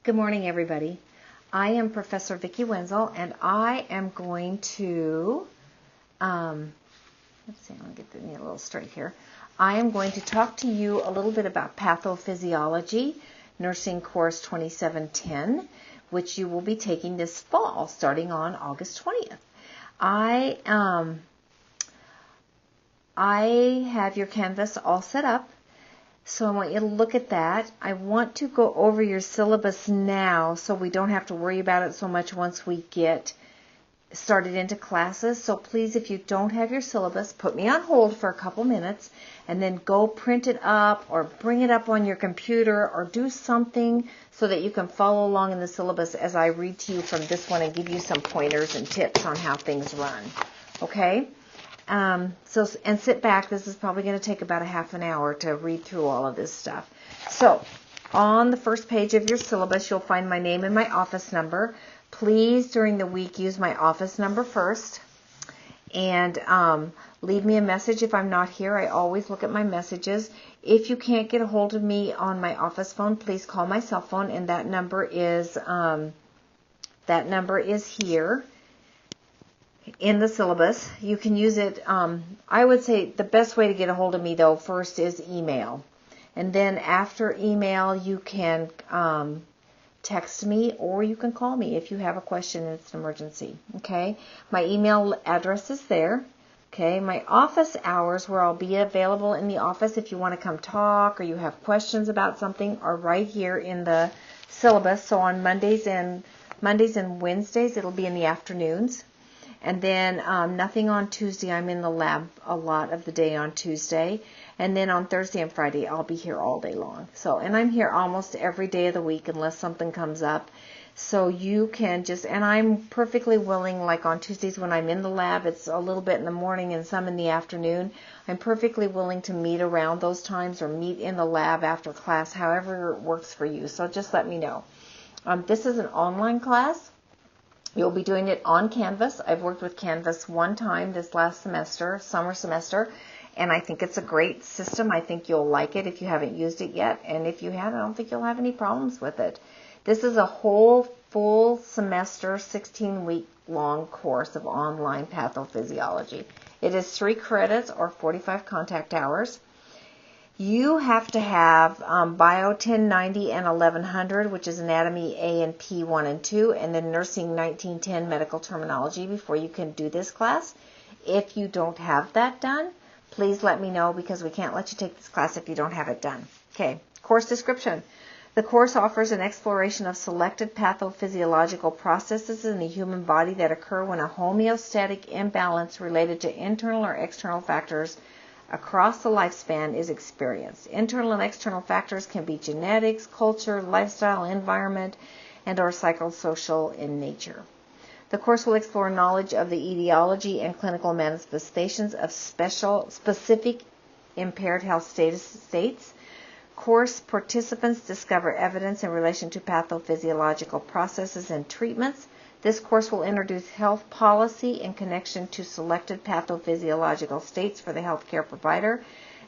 Good morning, everybody. I am Professor Vicki Wenzel, and I am going to, let's see, I'll get the knee a little straight here. I am going to talk to you a little bit about pathophysiology, nursing course 2710, which you will be taking this fall, starting on August 20th. I have your Canvas all set up. So I want you to look at that. I want to go over your syllabus now so we don't have to worry about it so much once we get started into classes. So please, if you don't have your syllabus, put me on hold for a couple minutes and then go print it up or bring it up on your computer or do something so that you can follow along in the syllabus as I read to you from this one and give you some pointers and tips on how things run. Okay? And sit back. This is probably going to take about a half an hour to read through all of this stuff. So, on the first page of your syllabus, you'll find my name and my office number. Please, during the week, use my office number first. And leave me a message if I'm not here. I always look at my messages. If you can't get a hold of me on my office phone, please call my cell phone, and that number is here in the syllabus. You can use it. I would say the best way to get a hold of me, though, first is email. And then after email, you can text me or you can call me if you have a question and it's an emergency. Okay? My email address is there. Okay? My office hours, where I'll be available in the office if you want to come talk or you have questions about something, are right here in the syllabus. So on Mondays and Wednesdays, it'll be in the afternoons. And then nothing on Tuesday. I'm in the lab a lot of the day on Tuesday. And then on Thursday and Friday, I'll be here all day long. And I'm here almost every day of the week unless something comes up. So you can and I'm perfectly willing, like on Tuesdays when I'm in the lab, it's a little bit in the morning and some in the afternoon. I'm perfectly willing to meet around those times or meet in the lab after class, however it works for you. So just let me know. This is an online class. You'll be doing it on Canvas. I've worked with Canvas one time this last semester, summer semester, and I think it's a great system. I think you'll like it if you haven't used it yet, and if you have, I don't think you'll have any problems with it. This is a whole full semester, 16-week long course of online pathophysiology. It is 3 credits or 45 contact hours. You have to have Bio 1090 and 1100, which is Anatomy A and P 1 and 2, and then Nursing 1910 Medical Terminology before you can do this class. If you don't have that done, please let me know because we can't let you take this class if you don't have it done. Okay, course description. The course offers an exploration of selected pathophysiological processes in the human body that occur when a homeostatic imbalance related to internal or external factors across the lifespan is experienced. Internal and external factors can be genetics, culture, lifestyle, environment, and or psychosocial in nature. The course will explore knowledge of the etiology and clinical manifestations of specific impaired health states. Course participants discover evidence in relation to pathophysiological processes and treatments. This course will introduce health policy in connection to selected pathophysiological states for the healthcare provider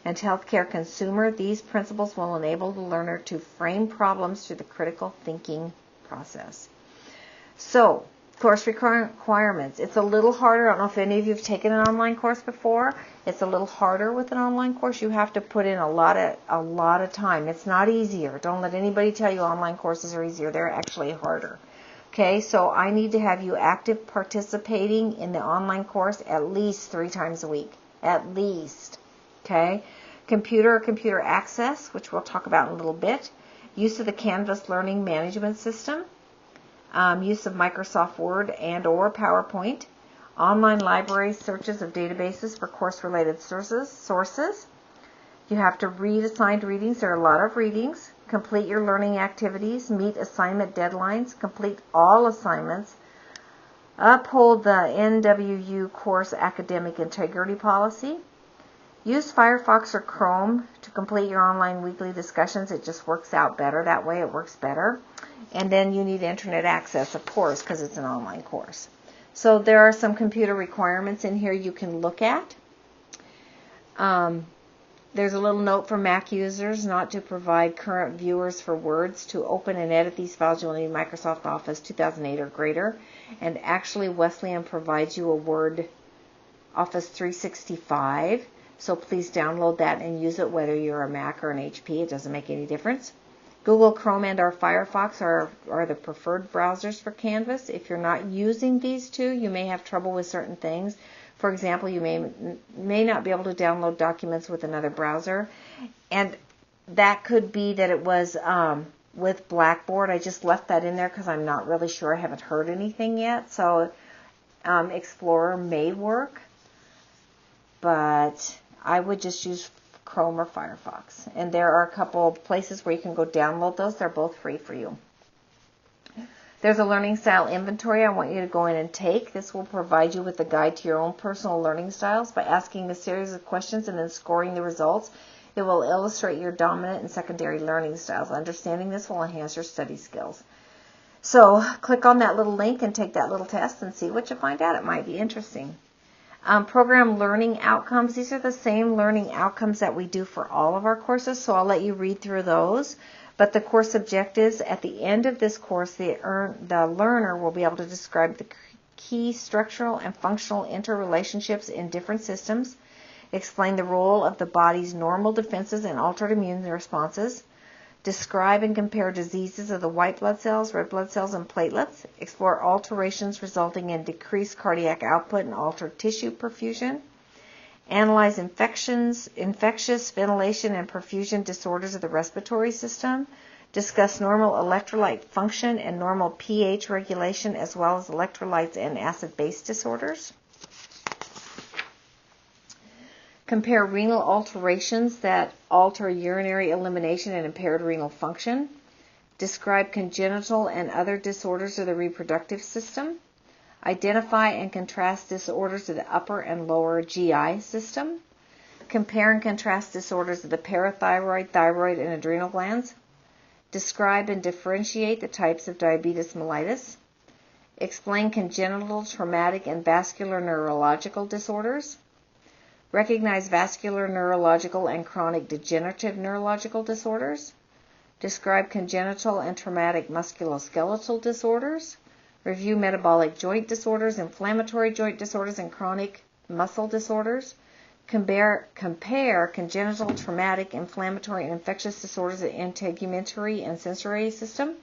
and healthcare consumer. These principles will enable the learner to frame problems through the critical thinking process. So, course requirements. It's a little harder. I don't know if any of you have taken an online course before. It's a little harder with an online course. You have to put in a lot of time. It's not easier. Don't let anybody tell you online courses are easier. They're actually harder. Okay, so I need to have you active participating in the online course at least 3 times a week. At least. Okay? Computer access, which we'll talk about in a little bit. Use of the Canvas Learning Management System. Use of Microsoft Word and or PowerPoint. Online library searches of databases for course-related sources. You have to read assigned readings. There are a lot of readings. Complete your learning activities, meet assignment deadlines, complete all assignments, uphold the NWU course academic integrity policy, use Firefox or Chrome to complete your online weekly discussions. It just works out better. That way it works better. And then you need internet access, of course, because it's an online course. So there are some computer requirements in here you can look at. There's a little note for Mac users not to provide current viewers for Words. To open and edit these files, you'll need Microsoft Office 2008 or greater. And actually, Wesleyan provides you a Word Office 365. So please download that and use it whether you're a Mac or an HP. It doesn't make any difference. Google Chrome and or Firefox are the preferred browsers for Canvas. If you're not using these two, you may have trouble with certain things. For example, you may not be able to download documents with another browser. And that could be that it was with Blackboard. I just left that in there because I'm not really sure. I haven't heard anything yet. So Explorer may work. But I would just use Chrome or Firefox. And there are a couple of places where you can go download those. They're both free for you. There's a learning style inventory I want you to go in and take. This will provide you with a guide to your own personal learning styles by asking a series of questions and then scoring the results. It will illustrate your dominant and secondary learning styles. Understanding this will enhance your study skills. So click on that little link and take that little test and see what you find out. It might be interesting. Program learning outcomes. These are the same learning outcomes that we do for all of our courses, so I'll let you read through those. But the course objectives, at the end of this course, the learner will be able to describe the key structural and functional interrelationships in different systems, explain the role of the body's normal defenses and altered immune responses, describe and compare diseases of the white blood cells, red blood cells, and platelets, explore alterations resulting in decreased cardiac output and altered tissue perfusion, analyze infectious ventilation and perfusion disorders of the respiratory system, discuss normal electrolyte function and normal pH regulation, as well as electrolytes and acid-base disorders. Compare renal alterations that alter urinary elimination and impaired renal function. Describe congenital and other disorders of the reproductive system. Identify and contrast disorders of the upper and lower GI system. Compare and contrast disorders of the parathyroid, thyroid, and adrenal glands. Describe and differentiate the types of diabetes mellitus. Explain congenital, traumatic, and vascular neurological disorders. Recognize vascular, neurological, and chronic degenerative neurological disorders. Describe congenital and traumatic musculoskeletal disorders. Review metabolic joint disorders, inflammatory joint disorders, and chronic muscle disorders. Compare congenital, traumatic, inflammatory, and infectious disorders of the integumentary and sensory system.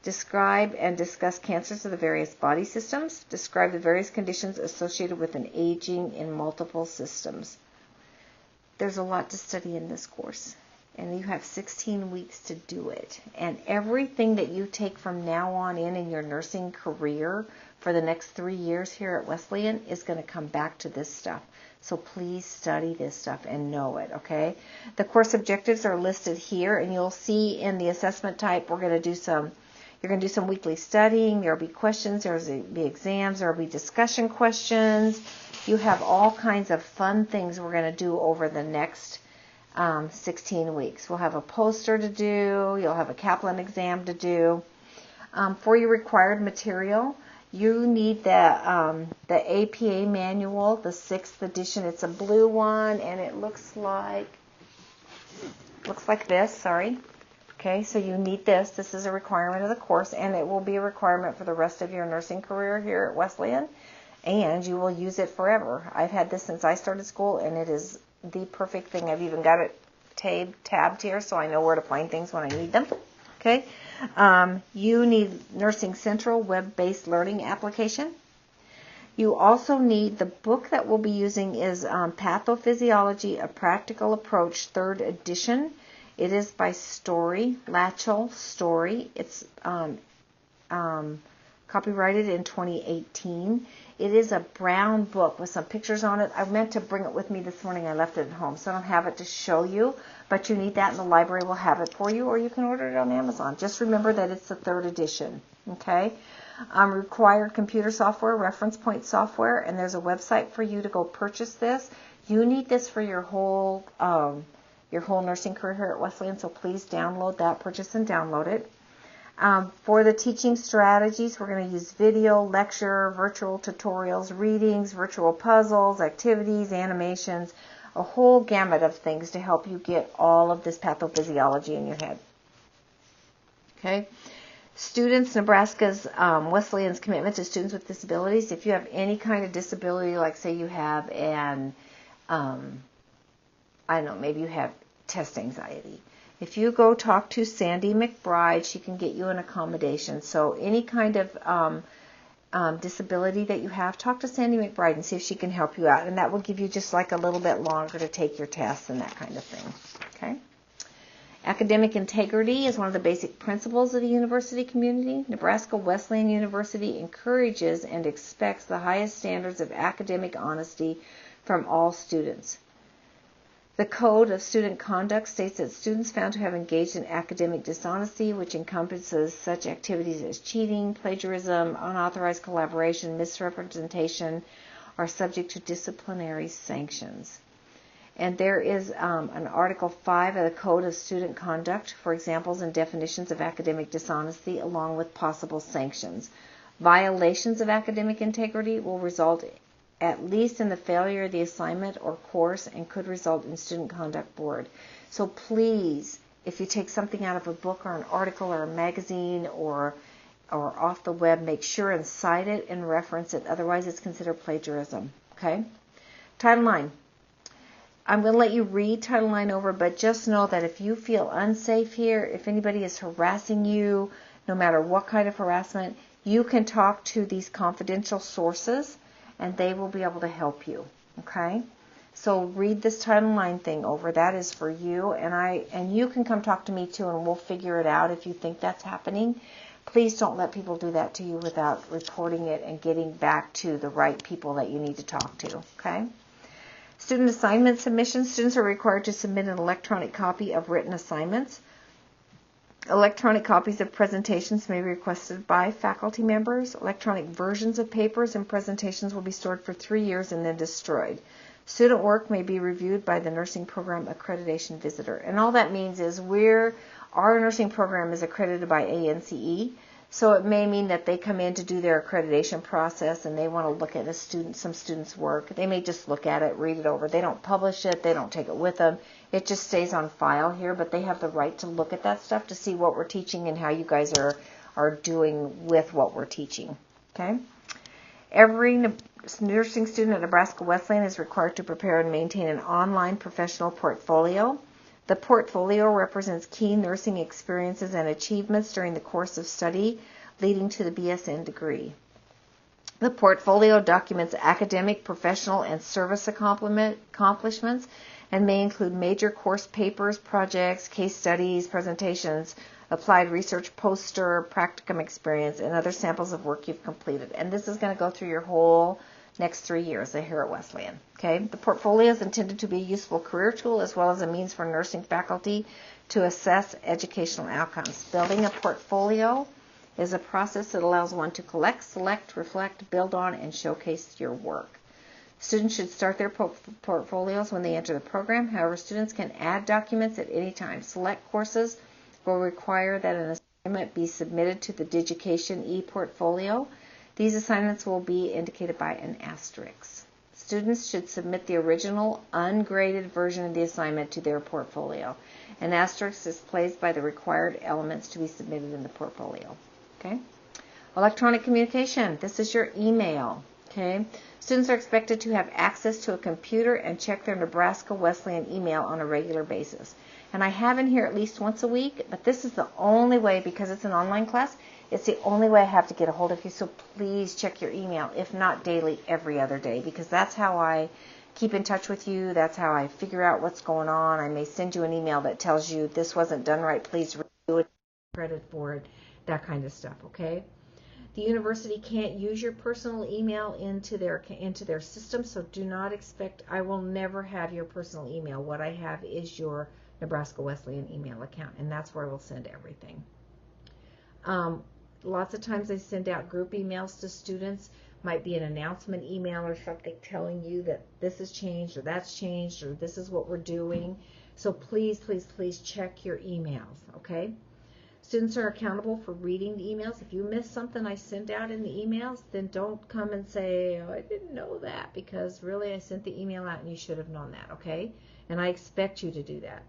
Describe and discuss cancers of the various body systems. Describe the various conditions associated with an aging in multiple systems. There's a lot to study in this course, and you have 16 weeks to do it. And everything that you take from now on in your nursing career for the next 3 years here at Wesleyan is going to come back to this stuff. So please study this stuff and know it, okay? The course objectives are listed here, and you'll see in the assessment type you're going to do some weekly studying. There will be questions, there will be exams, there will be discussion questions. You have all kinds of fun things we're going to do over the next 16 weeks. We'll have a poster to do. You'll have a Kaplan exam to do. For your required material, you need the APA manual, the 6th edition. It's a blue one, and it looks like this, sorry. Okay, so you need this. This is a requirement of the course, and it will be a requirement for the rest of your nursing career here at Wesleyan, and you will use it forever. I've had this since I started school, and it is the perfect thing. I've even got it tabbed here so I know where to find things when I need them. Okay, you need Nursing Central web-based learning application. You also need, the book that we'll be using is Pathophysiology, A Practical Approach, 3rd edition. It is by Latchell Story. It's copyrighted in 2018. It is a brown book with some pictures on it. I meant to bring it with me this morning. I left it at home, so I don't have it to show you. But you need that, and the library will have it for you, or you can order it on Amazon. Just remember that it's the 3rd edition. Okay? Required computer software, reference point software, and there's a website for you to go purchase this. You need this for your whole nursing career here at Wesleyan, so please download that, purchase and download it. For the teaching strategies, we're going to use video, lecture, virtual tutorials, readings, virtual puzzles, activities, animations, a whole gamut of things to help you get all of this pathophysiology in your head. Okay? Students, Nebraska's Wesleyan's commitment to students with disabilities. If you have any kind of disability, like say you have an, I don't know, maybe you have test anxiety. If you go talk to Sandy McBride, she can get you an accommodation. So any kind of disability that you have, talk to Sandy McBride and see if she can help you out. And that will give you just like a little bit longer to take your tests and that kind of thing. Okay? Academic integrity is one of the basic principles of the university community. Nebraska Wesleyan University encourages and expects the highest standards of academic honesty from all students. The Code of Student Conduct states that students found to have engaged in academic dishonesty, which encompasses such activities as cheating, plagiarism, unauthorized collaboration, misrepresentation, are subject to disciplinary sanctions. And there is an Article 5 of the Code of Student Conduct for examples and definitions of academic dishonesty, along with possible sanctions. Violations of academic integrity will result at least in the failure of the assignment or course and could result in student conduct board. So please, if you take something out of a book or an article or a magazine or off the web, make sure and cite it and reference it. Otherwise, it's considered plagiarism. Okay? Title IX. I'm going to let you read Title IX over, but just know that if you feel unsafe here, if anybody is harassing you, no matter what kind of harassment, you can talk to these confidential sources and they will be able to help you. Okay? So read this Title IX thing over. That is for you, and you can come talk to me too, and we'll figure it out if you think that's happening. Please don't let people do that to you without reporting it and getting back to the right people that you need to talk to. Okay? Student assignment submissions. Students are required to submit an electronic copy of written assignments. Electronic copies of presentations may be requested by faculty members. Electronic versions of papers and presentations will be stored for 3 years and then destroyed. Student work may be reviewed by the nursing program accreditation visitor. And all that means is our nursing program is accredited by ANCE. So it may mean that they come in to do their accreditation process and they want to look at some students' work. They may just look at it, read it over. They don't publish it. They don't take it with them. It just stays on file here, but they have the right to look at that stuff to see what we're teaching and how you guys are doing with what we're teaching. Okay? Every nursing student at Nebraska Wesleyan is required to prepare and maintain an online professional portfolio. The portfolio represents key nursing experiences and achievements during the course of study leading to the BSN degree. The portfolio documents academic, professional, and service accomplishments and may include major course papers, projects, case studies, presentations, applied research poster, practicum experience, and other samples of work you've completed. And this is going to go through your whole next 3 years here at Wesleyan. Okay? The portfolio is intended to be a useful career tool as well as a means for nursing faculty to assess educational outcomes. Building a portfolio is a process that allows one to collect, select, reflect, build on, and showcase your work. Students should start their portfolios when they enter the program. However, students can add documents at any time. Select courses will require that an assignment be submitted to the Digication e-portfolio. These assignments will be indicated by an asterisk. Students should submit the original ungraded version of the assignment to their portfolio. An asterisk is placed by the required elements to be submitted in the portfolio. Okay? Electronic communication. This is your email. Okay? Students are expected to have access to a computer and check their Nebraska Wesleyan email on a regular basis. And I have in here at least once a week, but this is the only way, because it's an online class, it's the only way I have to get a hold of you. So please check your email, if not daily, every other day, because that's how I keep in touch with you. That's how I figure out what's going on. I may send you an email that tells you this wasn't done right. Please do it, credit for it, that kind of stuff, okay? The university can't use your personal email into their system, so do not expect. I will never have your personal email. What I have is your Nebraska Wesleyan email account, and that's where I will send everything. Lots of times I send out group emails to students. Might be an announcement email or something telling you that this has changed or that's changed or this is what we're doing. So please, please, please check your emails, okay? Students are accountable for reading the emails. If you miss something I sent out in the emails, then don't come and say, oh, I didn't know that, because really I sent the email out and you should have known that, okay? And I expect you to do that.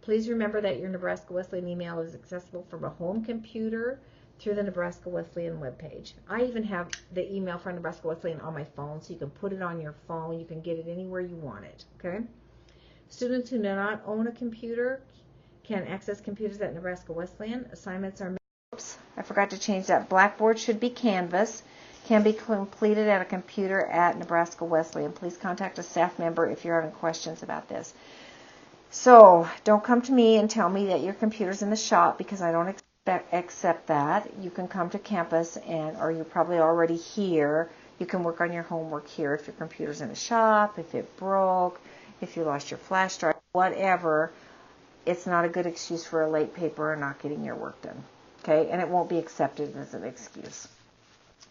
Please remember that your Nebraska Wesleyan email is accessible from a home computer through the Nebraska Wesleyan webpage. I even have the email from Nebraska Wesleyan on my phone, so you can put it on your phone. You can get it anywhere you want it, okay? Students who do not own a computer can access computers at Nebraska Wesleyan. Assignments are made. Oops, I forgot to change that. Blackboard should be Canvas. Can be completed at a computer at Nebraska Wesleyan. Please contact a staff member if you're having questions about this. So don't come to me and tell me that your computer's in the shop, because I don't accept that. You can come to campus, or you're probably already here. You can work on your homework here if your computer's in the shop, if it broke, if you lost your flash drive, whatever. It's not a good excuse for a late paper or not getting your work done. Okay, and it won't be accepted as an excuse.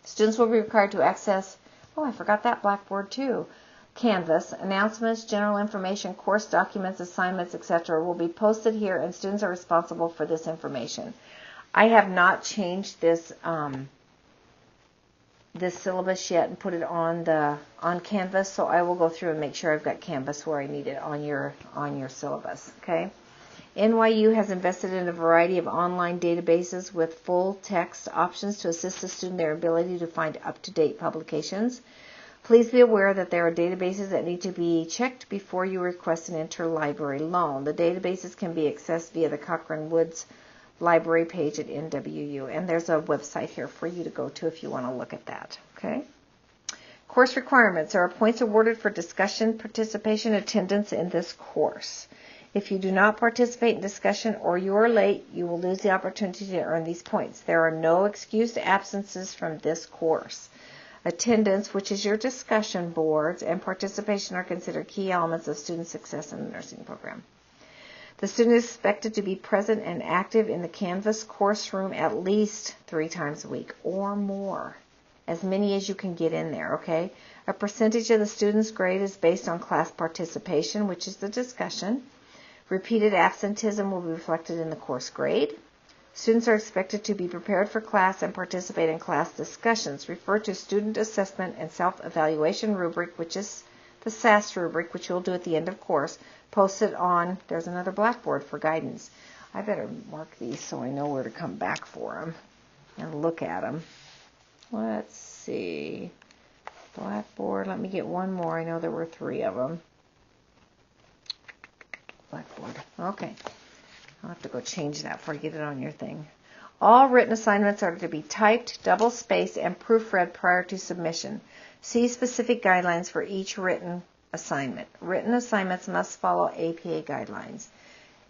Students will be required to access, oh, I forgot that, Blackboard too. Canvas, announcements, general information, course documents, assignments, etc. will be posted here, and students are responsible for this information. I have not changed this this syllabus yet and put it on Canvas, so I will go through and make sure I've got Canvas where I need it on your syllabus. Okay. NYU has invested in a variety of online databases with full text options to assist the student in their ability to find up-to-date publications. Please be aware that there are databases that need to be checked before you request an interlibrary loan. The databases can be accessed via the Cochran Woods library page at NWU, and there's a website here for you to go to if you want to look at that. Okay. Course requirements. There are points awarded for discussion, participation, attendance in this course. If you do not participate in discussion or you are late, you will lose the opportunity to earn these points. There are no excused absences from this course. Attendance, which is your discussion boards, and participation are considered key elements of student success in the nursing program. The student is expected to be present and active in the Canvas course room at least 3 times a week or more, as many as you can get in there, okay? A percentage of the student's grade is based on class participation, which is the discussion. Repeated absenteeism will be reflected in the course grade. Students are expected to be prepared for class and participate in class discussions. Refer to Student Assessment and Self-Evaluation rubric, which is the SAS rubric, which you'll do at the end of course, posted on, there's another Blackboard for guidance. I better mark these so I know where to come back for them and look at them. Let's see. Blackboard, let me get one more. I know there were 3 of them. Blackboard. Okay. I'll have to go change that before I get it on your thing. All written assignments are to be typed, double-spaced, and proofread prior to submission. See specific guidelines for each written assignment. Written assignments must follow APA guidelines.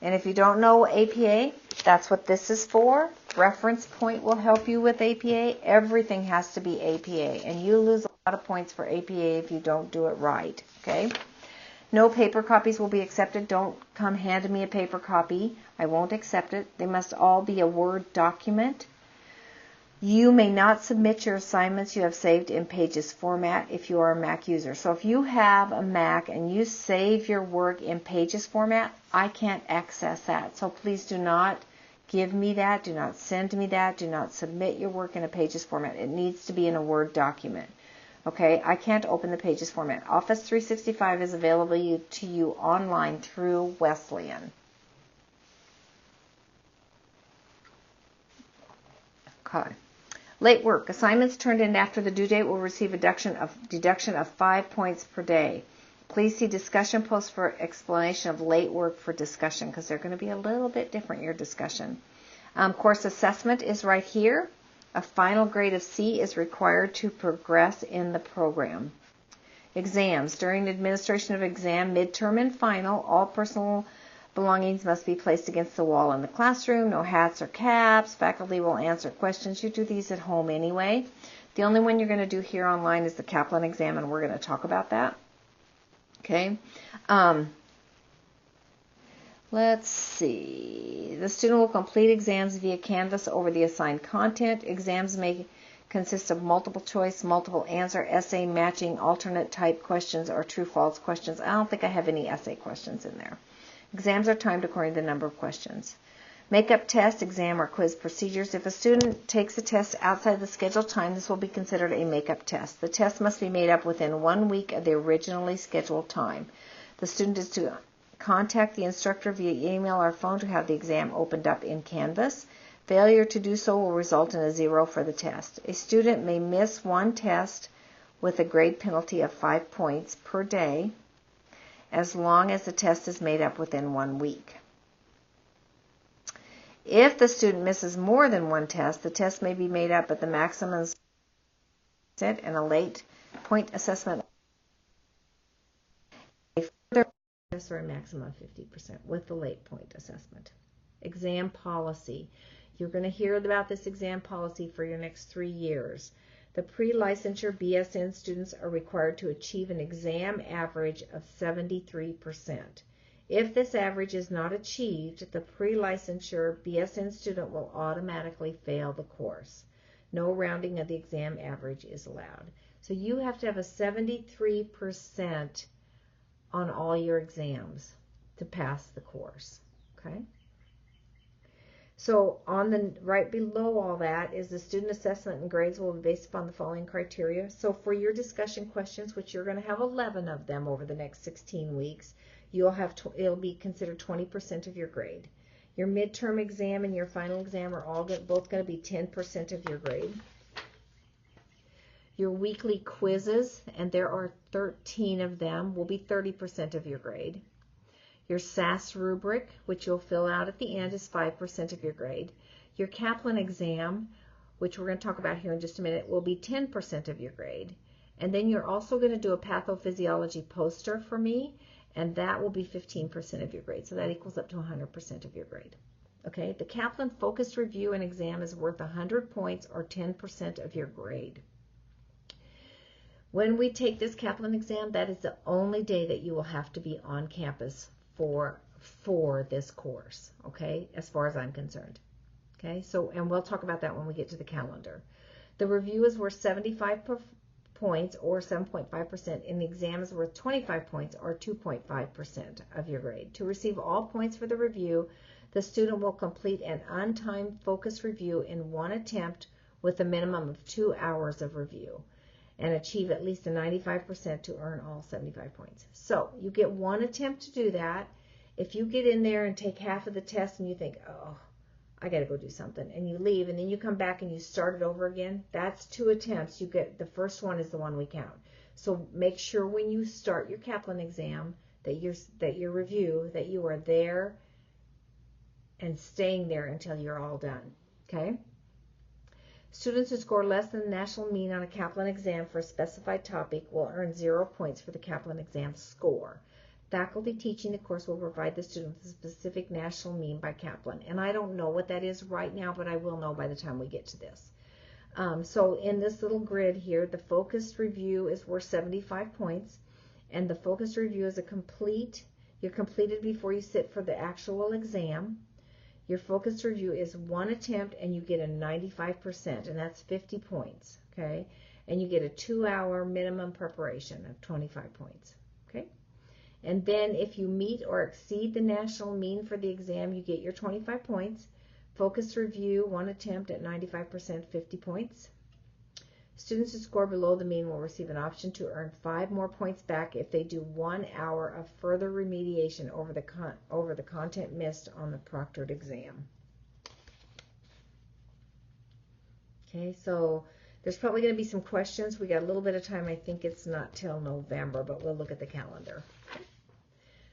And if you don't know APA, that's what this is for. Reference point will help you with APA. Everything has to be APA. And you lose a lot of points for APA if you don't do it right. Okay? No paper copies will be accepted. Don't come hand me a paper copy. I won't accept it. They must all be a Word document. You may not submit your assignments you have saved in Pages format if you are a Mac user. So if you have a Mac and you save your work in Pages format, I can't access that. So please do not give me that. Do not send me that. Do not submit your work in a Pages format. It needs to be in a Word document. Okay, I can't open the Pages format. Office 365 is available to you online through Wesleyan. Okay. Late work. Assignments turned in after the due date will receive a deduction of 5 points per day. Please see discussion post for explanation of late work for discussion, because they're going to be a little bit different, your discussion. Course assessment is right here. A final grade of C is required to progress in the program. Exams. During the administration of exam, midterm, and final, all personal belongings must be placed against the wall in the classroom. No hats or caps. Faculty will answer questions. You do these at home anyway. The only one you're going to do here online is the Kaplan exam, and we're going to talk about that. Okay. Let's see. The student will complete exams via Canvas over the assigned content. Exams may consist of multiple choice, multiple answer, essay, matching, alternate type questions, or true-false questions. I don't think I have any essay questions in there. Exams are timed according to the number of questions. Makeup test, exam, or quiz procedures. If a student takes a test outside the scheduled time, this will be considered a makeup test. The test must be made up within 1 week of the originally scheduled time. The student is to contact the instructor via email or phone to have the exam opened up in Canvas. Failure to do so will result in a 0 for the test. A student may miss one test with a grade penalty of 5 points per day as long as the test is made up within 1 week. If the student misses more than one test, the test may be made up at the maximum and a late point assessment a further or a maximum of 50% with the late point assessment. Exam policy. You're going to hear about this exam policy for your next 3 years. The pre-licensure BSN students are required to achieve an exam average of 73%. If this average is not achieved, the pre-licensure BSN student will automatically fail the course. No rounding of the exam average is allowed. So you have to have a 73% on all your exams to pass the course. Okay? So on the right below all that is the student assessment and grades will be based upon the following criteria. So for your discussion questions, which you're going to have 11 of them over the next 16 weeks, it'll be considered 20% of your grade. Your midterm exam and your final exam are both going to be 10% of your grade. Your weekly quizzes, and there are 13 of them, will be 30% of your grade. Your SAS rubric, which you'll fill out at the end, is 5% of your grade. Your Kaplan exam, which we're going to talk about here in just a minute, will be 10% of your grade. And then you're also going to do a pathophysiology poster for me, and that will be 15% of your grade. So that equals up to 100% of your grade. Okay, the Kaplan focused review and exam is worth 100 points or 10% of your grade. When we take this Kaplan exam, that is the only day that you will have to be on campus for this course, okay, as far as I'm concerned. Okay, so, and we'll talk about that when we get to the calendar. The review is worth 75 points or 7.5%, and the exam is worth 25 points or 2.5% of your grade. To receive all points for the review, the student will complete an untimed focus review in one attempt with a minimum of 2 hours of review and achieve at least a 95% to earn all 75 points. So you get one attempt to do that. If you get in there and take half of the test and you think, oh, I got to go do something, and you leave, and then you come back and you start it over again, that's 2 attempts. You get the first one is the one we count. So make sure when you start your Kaplan exam that your review, that you are there and staying there until you're all done. Okay? Students who score less than the national mean on a Kaplan exam for a specified topic will earn 0 points for the Kaplan exam score. Faculty teaching the course will provide the student with a specific national mean by Kaplan. And I don't know what that is right now, but I will know by the time we get to this. So in this little grid here, the focused review is worth 75 points. And the focused review is you're completed before you sit for the actual exam. Your focused review is one attempt, and you get a 95%, and that's 50 points, okay? And you get a 2-hour minimum preparation of 25 points, okay? And then if you meet or exceed the national mean for the exam, you get your 25 points. Focused review, one attempt at 95%, 50 points. Students who score below the mean will receive an option to earn 5 more points back if they do 1 hour of further remediation over the content missed on the proctored exam. Okay, so there's probably going to be some questions. We got a little bit of time. I think it's not till November, but we'll look at the calendar.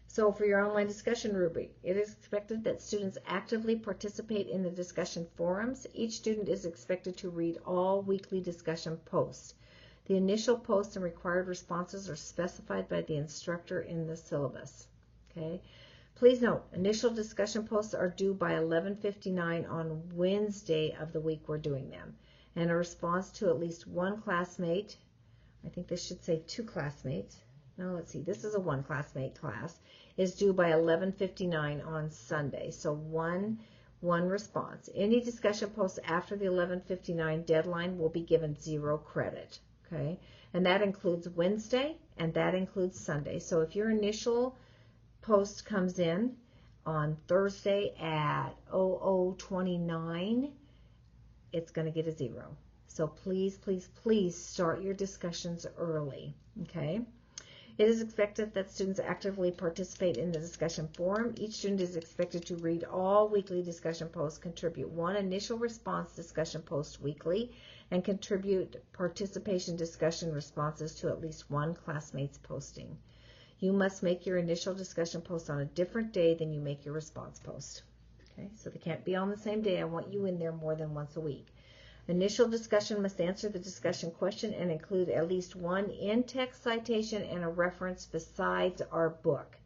So for your online discussion rubric, it is expected that students actively participate in the discussion forums. Each student is expected to read all weekly discussion posts. The initial posts and required responses are specified by the instructor in the syllabus. Okay. Please note, initial discussion posts are due by 11:59 on Wednesday of the week we're doing them. And a response to at least one classmate, I think this should say 2 classmates. No, let's see, this is a 1 classmate class, is due by 11:59 on Sunday. So one response. Any discussion posts after the 11:59 deadline will be given 0 credit. Okay, and that includes Wednesday and that includes Sunday. So if your initial post comes in on Thursday at 00:29, it's going to get a 0. So please, please, please start your discussions early, okay? It is expected that students actively participate in the discussion forum. Each student is expected to read all weekly discussion posts, contribute one initial response discussion post weekly, and contribute participation discussion responses to at least one classmate's posting. You must make your initial discussion post on a different day than you make your response post. Okay, so they can't be on the same day. I want you in there more than once a week. Initial discussion must answer the discussion question and include at least one in-text citation and a reference besides our book.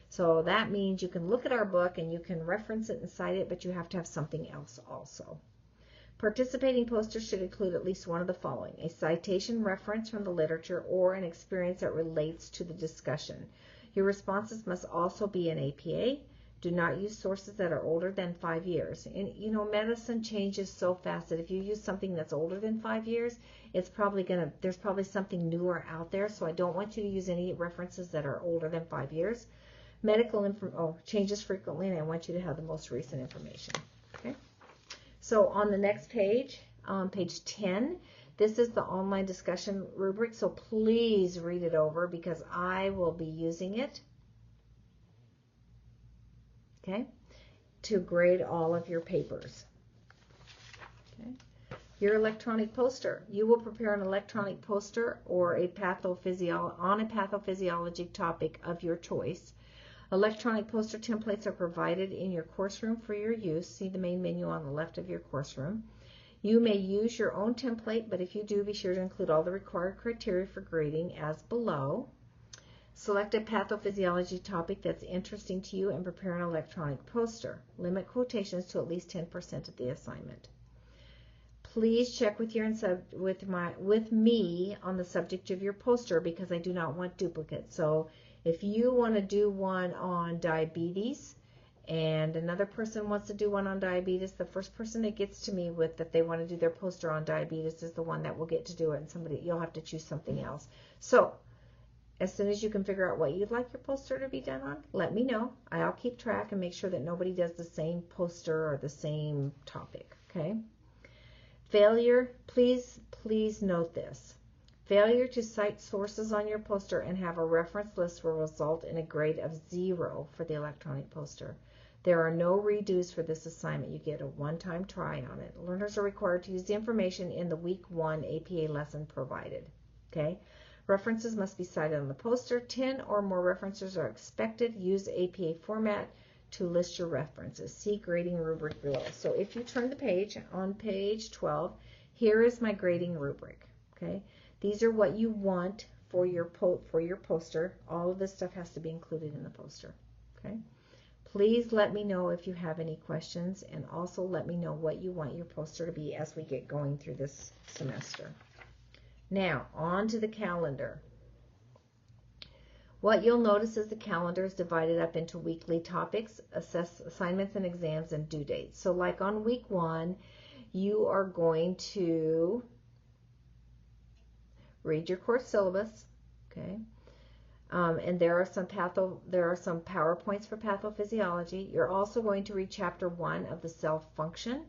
So that means you can look at our book and you can reference it and cite it, but you have to have something else also. Participating posters should include at least one of the following: a citation reference from the literature or an experience that relates to the discussion. Your responses must also be in APA. Do not use sources that are older than 5 years. And you know, medicine changes so fast that if you use something that's older than 5 years, it's probably there's probably something newer out there. So I don't want you to use any references that are older than 5 years. Medical info changes frequently, and I want you to have the most recent information. Okay. So on the next page, page 10, this is the online discussion rubric. So please read it over because I will be using it. Okay, to grade all of your papers. Okay. Your electronic poster. You will prepare an electronic poster or a pathophysiology topic of your choice. Electronic poster templates are provided in your course room for your use. See the main menu on the left of your course room. You may use your own template, but if you do, be sure to include all the required criteria for grading as below. Select a pathophysiology topic that's interesting to you and prepare an electronic poster. Limit quotations to at least 10% of the assignment. Please check with me on the subject of your poster because I do not want duplicates. So if you want to do one on diabetes and another person wants to do one on diabetes, the first person that gets to me with that they want to do their poster on diabetes is the one that will get to do it, and you'll have to choose something else. So as soon as you can figure out what you'd like your poster to be done on, let me know. I'll keep track and make sure that nobody does the same poster or the same topic, okay? Failure, please note this. Failure to cite sources on your poster and have a reference list will result in a grade of 0 for the electronic poster. There are no redos for this assignment. You get a one-time try on it. Learners are required to use the information in the week 1 APA lesson provided, okay? References must be cited on the poster. 10 or more references are expected. Use APA format to list your references. See grading rubric below. So if you turn the page, on page 12, here is my grading rubric. Okay, these are what you want for your poster. All of this stuff has to be included in the poster. Okay, please let me know if you have any questions, and also let me know what you want your poster to be as we get going through this semester. Now, on to the calendar. What you'll notice is the calendar is divided up into weekly topics, assignments and exams, and due dates. So like on week 1, you are going to read your course syllabus, okay? And there are some PowerPoints for pathophysiology. You're also going to read chapter 1 of the self function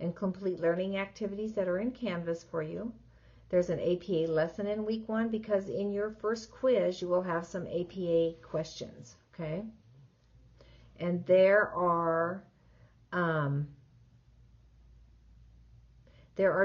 and complete learning activities that are in Canvas for you. There's an APA lesson in week 1 because in your first quiz you will have some APA questions, okay? And there are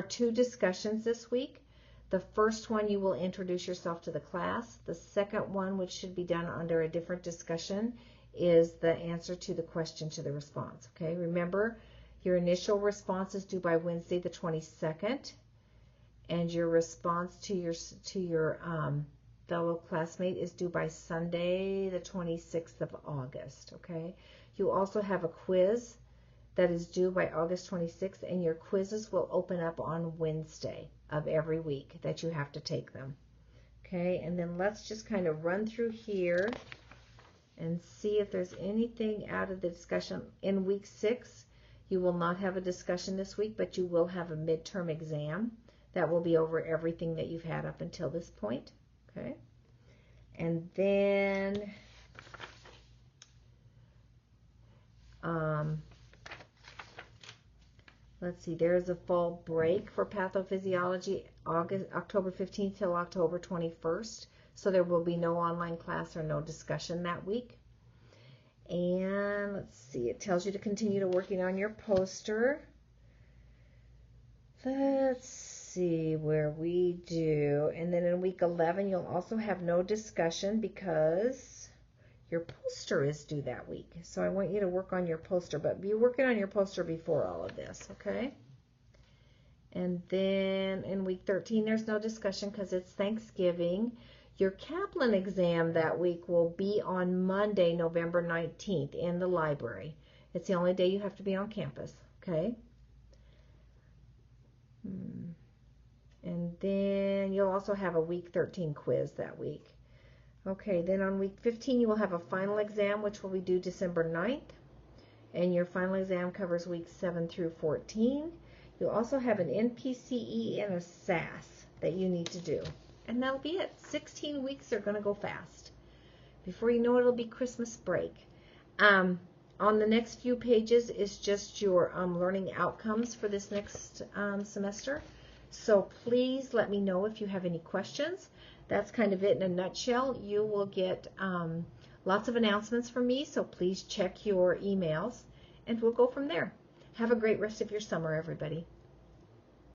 2 discussions this week. The first one, you will introduce yourself to the class. The second one, which should be done under a different discussion, is the answer to the question to the response, okay? Remember, your initial response is due by Wednesday the 22nd. And your response to your fellow classmate is due by Sunday, the 26th of August, okay? You also have a quiz that is due by August 26th, and your quizzes will open up on Wednesday of every week that you have to take them, okay? And then let's just kind of run through here and see if there's anything out of the discussion. In week 6, you will not have a discussion this week, but you will have a midterm exam. That will be over everything that you've had up until this point, okay? And then Let's see, there's a fall break for pathophysiology, October 15th till October 21st. So there will be no online class or no discussion that week. And let's see, it tells you to continue to working on your poster. Let's see where we do. And then in week 11, you'll also have no discussion because your poster is due that week. So I want you to work on your poster, but be working on your poster before all of this, okay? And then in week 13, there's no discussion because it's Thanksgiving. Your Kaplan exam that week will be on Monday, November 19th in the library. It's the only day you have to be on campus, okay? And then you'll also have a week 13 quiz that week. Okay, then on week 15, you will have a final exam, which will be due December 9th. And your final exam covers weeks 7 through 14. You'll also have an NPCE and a SAS that you need to do. And that'll be it. 16 weeks are going to go fast. Before you know it, it'll be Christmas break. On the next few pages is just your learning outcomes for this next semester. So please let me know if you have any questions. That's kind of it in a nutshell. You will get lots of announcements from me, so please check your emails, and we'll go from there. Have a great rest of your summer, everybody.